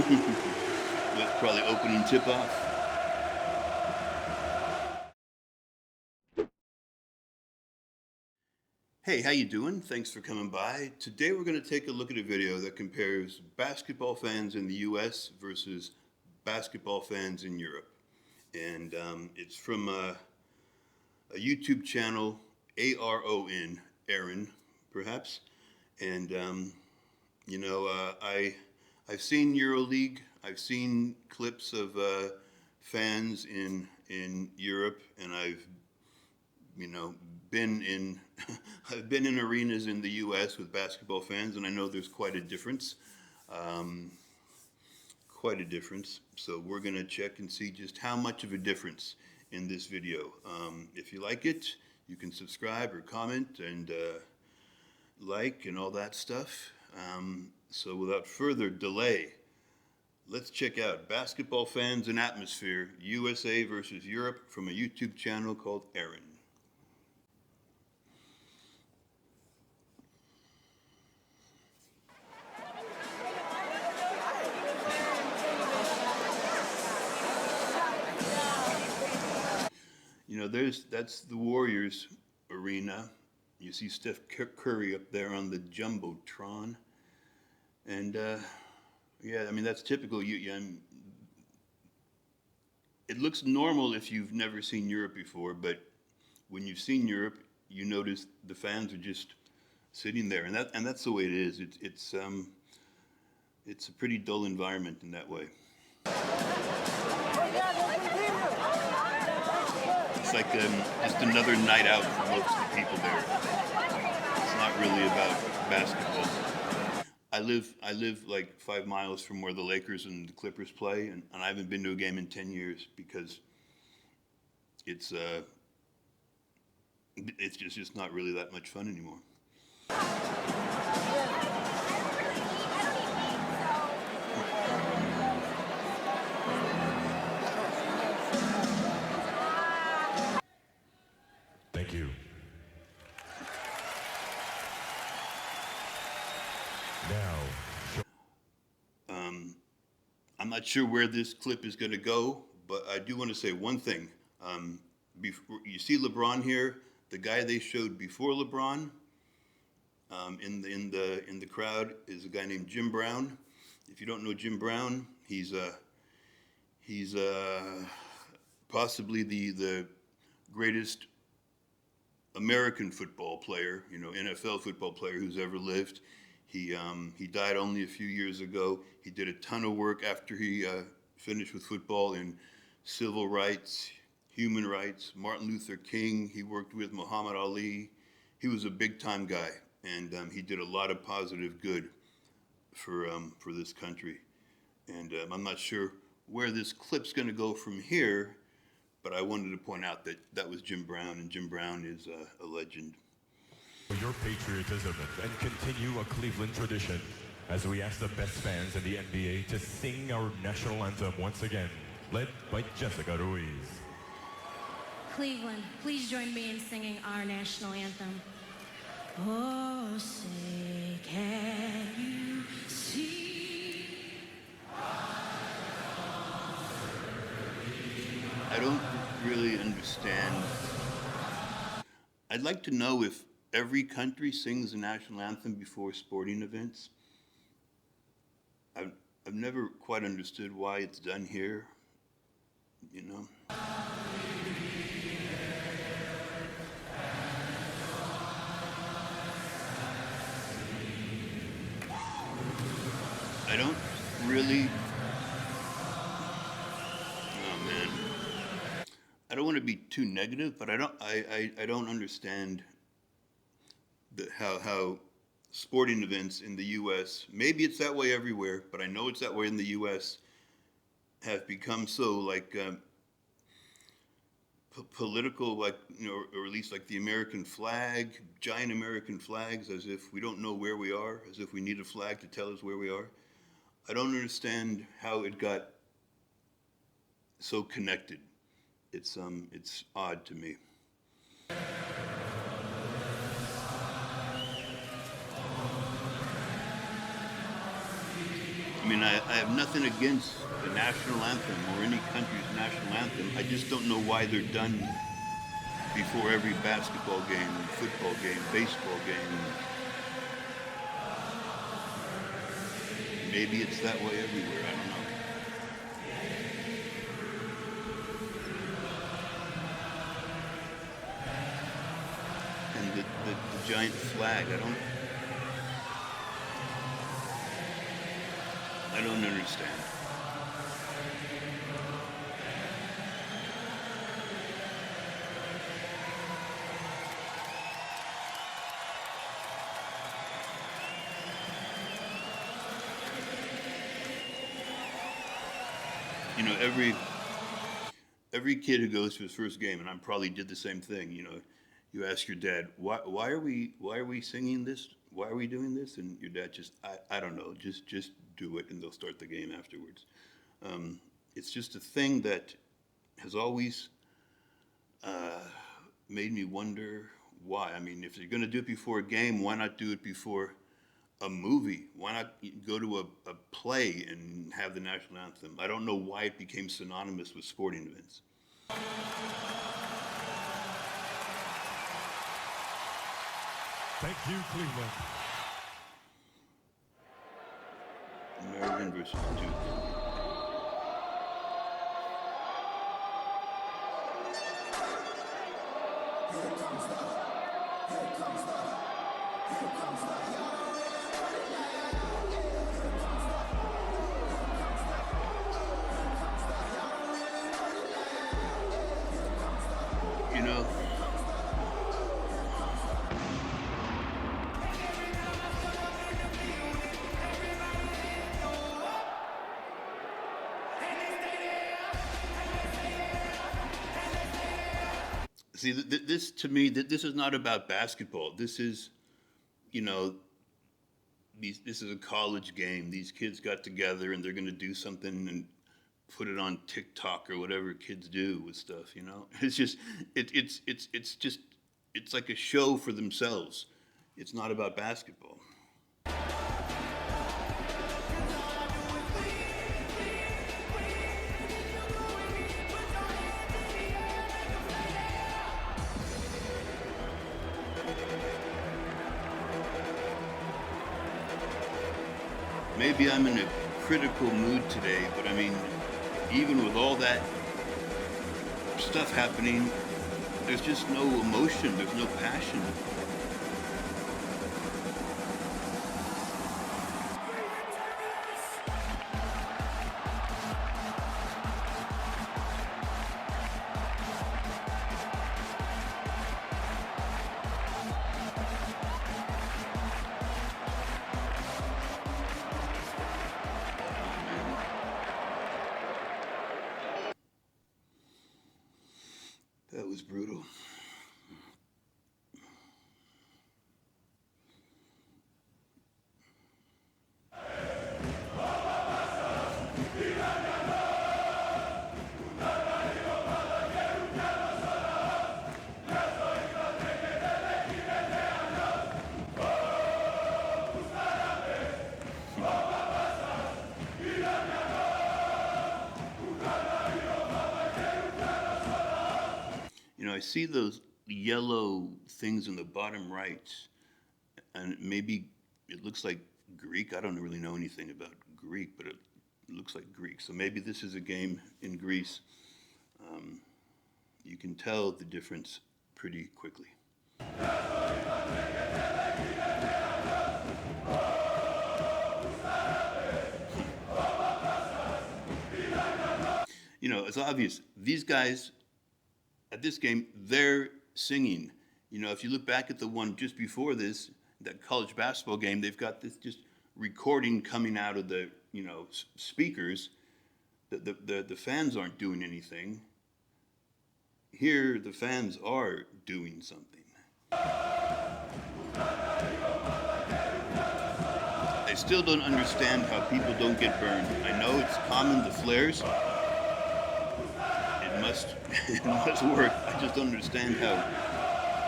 That's probably opening tip-off. Hey, how you doing? Thanks for coming by. Today we're going to take a look at a video that compares basketball fans in the US versus basketball fans in Europe. And it's from a YouTube channel, ARON, Aaron, perhaps. And, I've seen EuroLeague. I've seen clips of fans in Europe, and I've been in I've been in arenas in the U.S. with basketball fans, and I know there's quite a difference. So we're going to check and see just how much of a difference in this video. If you like it, you can subscribe or comment and like and all that stuff. So without further delay, let's check out Basketball Fans and Atmosphere, USA versus Europe, from a YouTube channel called Aaron. That's the Warriors arena. You see Steph Curry up there on the Jumbotron. And that's typical. It looks normal if you've never seen Europe before, but when you've seen Europe, you notice the fans are just sitting there, and that's the way it is. It's a pretty dull environment in that way. It's like just another night out for most of the people there. It's not really about basketball. I live like 5 miles from where the Lakers and the Clippers play, and I haven't been to a game in 10 years because it's just not really that much fun anymore. Thank you. I'm not sure where this clip is going to go, but I do want to say one thing. You see LeBron here. The guy they showed before LeBron in the crowd is a guy named Jim Brown. If you don't know Jim Brown, he's possibly the greatest American football player, NFL football player who's ever lived. He died only a few years ago. He did a ton of work after he finished with football in civil rights, human rights, Martin Luther King. He worked with Muhammad Ali. He was a big-time guy, and he did a lot of positive good for this country. And I'm not sure where this clip's going to go from here, but I wanted to point out that was Jim Brown, and Jim Brown is a legend. For your patriotism and continue a Cleveland tradition as we ask the best fans in the NBA to sing our national anthem once again, led by Jessica Ruiz. Cleveland, please join me in singing our national anthem. Oh, say, can you see? I don't really understand. I'd like to know if every country sings the national anthem before sporting events. I've never quite understood why it's done here, I don't really. Oh man, I don't want to be too negative, but I don't understand how sporting events in the U.S., maybe it's that way everywhere, but I know it's that way in the U.S., have become so like political, like, or at least like the American flag, giant American flags, as if we don't know where we are, as if we need a flag to tell us where we are. I don't understand how it got so connected. It's odd to me. I mean, I have nothing against the national anthem or any country's national anthem. I just don't know why they're done before every basketball game, football game, baseball game. Maybe it's that way everywhere. I don't know. And the giant flag, I don't understand. You know, every kid who goes to his first game, and I probably did the same thing. You know, you ask your dad, why are we singing this? Why are we doing this? And your dad just, I don't know, just do it, and they'll start the game afterwards. It's just a thing that has always made me wonder why. I mean, if you're going to do it before a game, why not do it before a movie? Why not go to a play and have the national anthem? I don't know why it became synonymous with sporting events. Thank you, Cleveland. Maryland versus Duke. You know, see, this to me, this is not about basketball. This is, you know, this is a college game. These kids got together and they're going to do something and put it on TikTok or whatever kids do with stuff. You know, it's just it's like a show for themselves. It's not about basketball. Maybe I'm in a critical mood today, but I mean, even with all that stuff happening, there's just no emotion, there's no passion. That was brutal. You know, I see those yellow things in the bottom right, and maybe it looks like Greek. I don't really know anything about Greek, but it looks like Greek. So maybe this is a game in Greece. You can tell the difference pretty quickly. You know, it's obvious. These guys at this game, they're singing. You know, if you look back at the one just before this, that college basketball game, they've got this just recording coming out of the, you know, speakers. The fans aren't doing anything. Here, the fans are doing something. I still don't understand how people don't get burned. I know it's common, the flares. It must work. I just don't understand how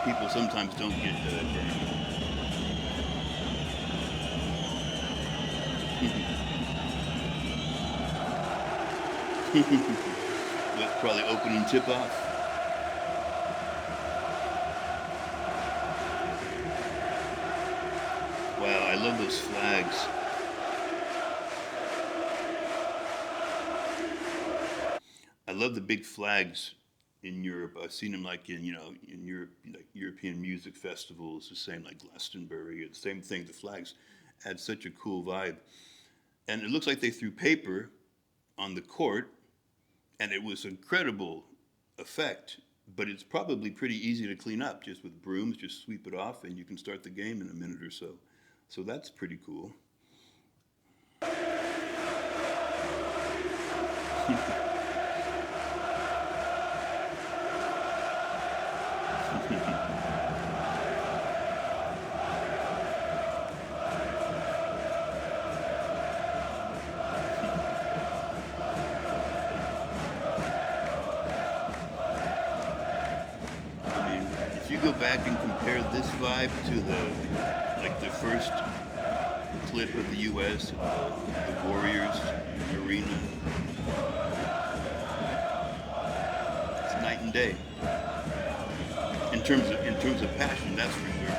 people sometimes don't get burned. With probably opening tip-off. Wow, I love those flags. I love the big flags in Europe. I've seen them like in Europe, like European music festivals. The same like Glastonbury. It's the same thing. The flags add such a cool vibe, and it looks like they threw paper on the court, and it was incredible effect. But it's probably pretty easy to clean up just with brooms. Just sweep it off, and you can start the game in a minute or so. So that's pretty cool. If you go back and compare this vibe to the first clip of the U.S. The Warriors arena, it's night and day. In terms of passion, that's for sure.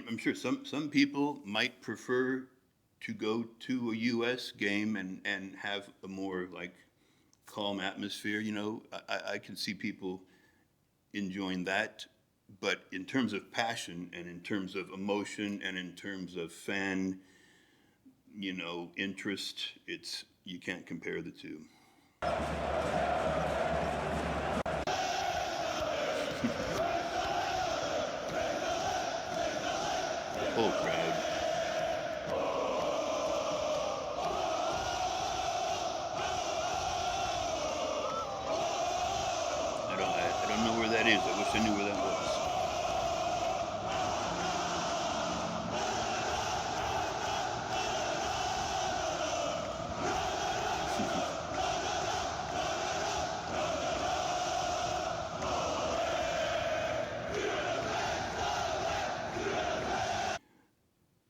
I'm sure some people might prefer to go to a U.S. game and have a more like calm atmosphere. I can see people enjoying that, but in terms of passion and in terms of emotion and in terms of fan, interest, you can't compare the two. Whole crowd. I don't know where that is. I wish I knew where that was.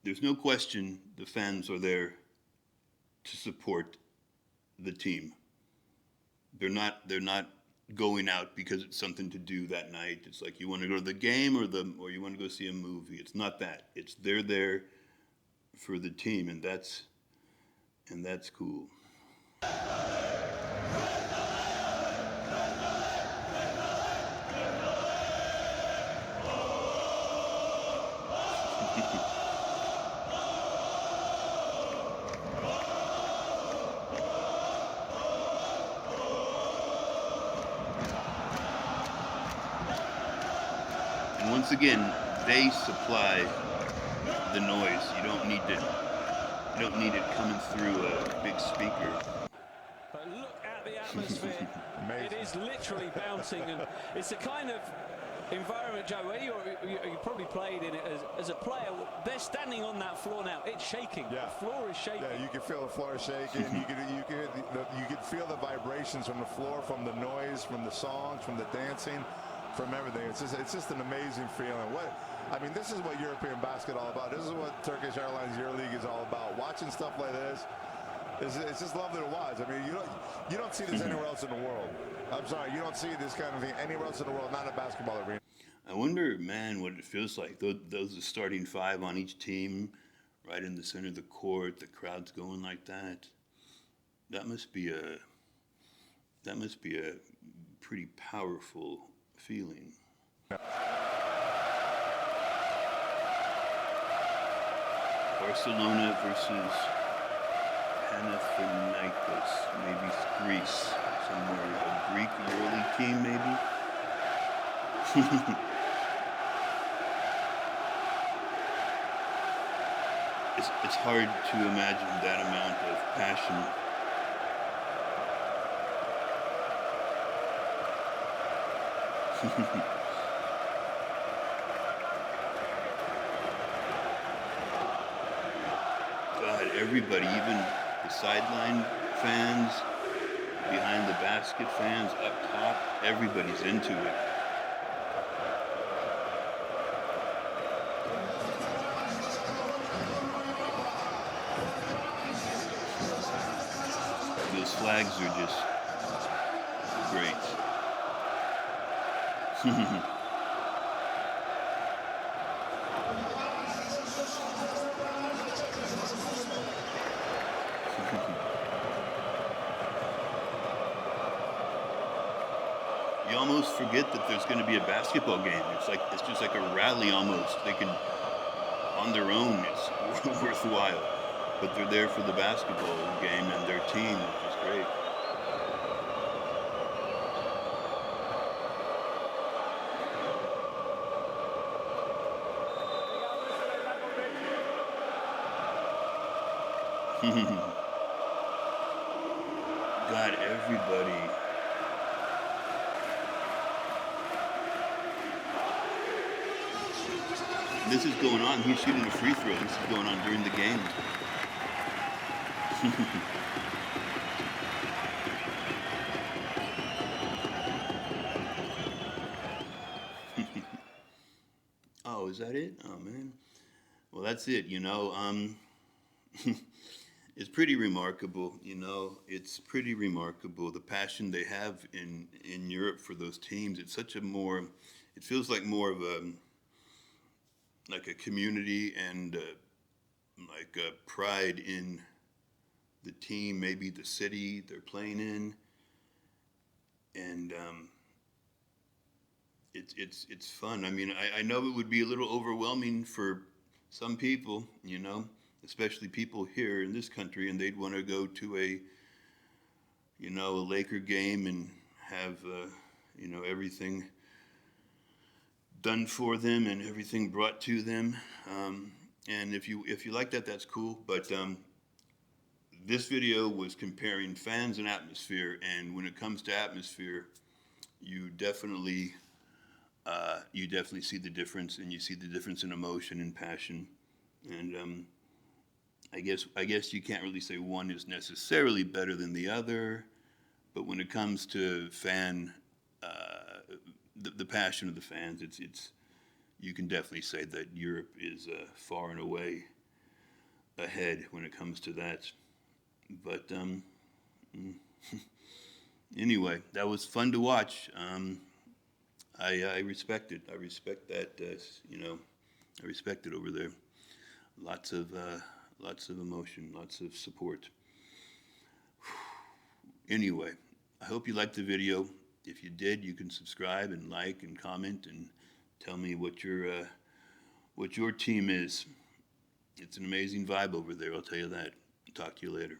There's no question the fans are there to support the team. They're not going out because it's something to do that night. It's like you want to go to the game or you want to go see a movie. It's not that. It's they're there for the team, and that's cool. And once again, they supply the noise. You don't need it coming through a big speaker. But look at the atmosphere. It is literally bouncing, and it's a kind of environment, Joe, where you probably played in it as a player. They're standing on that floor now. It's shaking. Yeah. The floor is shaking. Yeah, you can feel the floor shaking. You can feel the vibrations from the floor, from the noise, from the songs, from the dancing, from everything. It's just an amazing feeling. This is what European basketball is about. This is what Turkish Airlines EuroLeague is all about. Watching stuff like this, it's just lovely to watch. You don't see this anywhere else in the world. I'm sorry, you don't see this kind of thing anywhere else in the world, not in a basketball arena. I wonder, man, what it feels like. Those are starting five on each team, right in the center of the court. The crowd's going like that. That must be a pretty powerful feeling. Barcelona versus Panathinaikos, maybe Greece, somewhere. A Greek EuroLeague team, maybe. It's hard to imagine that amount of passion. God, everybody, even the sideline fans, behind the basket, fans up top. Everybody's into it. Those flags are just great. You almost forget that there's going to be a basketball game. It's just like a rally almost. They can, on their own, it's worthwhile. But they're there for the basketball game and their team, which is great. God, everybody. This is going on. He's shooting a free throw. This is going on during the game. Oh, is that it? Oh, man. Well, that's it, you know. It's pretty remarkable, you know. It's pretty remarkable, the passion they have in Europe for those teams. It's such a more, it feels like more of a, like a community and like a pride in the team, maybe the city they're playing in. And it's fun. I mean, I know it would be a little overwhelming for some people, you know, especially people here in this country, and they'd want to go to a, you know, a Laker game and have, you know, everything done for them and everything brought to them. And if you like that, that's cool. But this video was comparing fans and atmosphere, and when it comes to atmosphere, you definitely see the difference, and you see the difference in emotion and passion. And I guess you can't really say one is necessarily better than the other, but when it comes to fan, the passion of the fans, it's you can definitely say that Europe is far and away ahead when it comes to that. But anyway, that was fun to watch. I respect it. I respect that. You know, I respect it over there. Lots of emotion, lots of support. Anyway, I hope you liked the video. If you did, you can subscribe and like and comment and tell me what your team is. It's an amazing vibe over there, I'll tell you that. Talk to you later.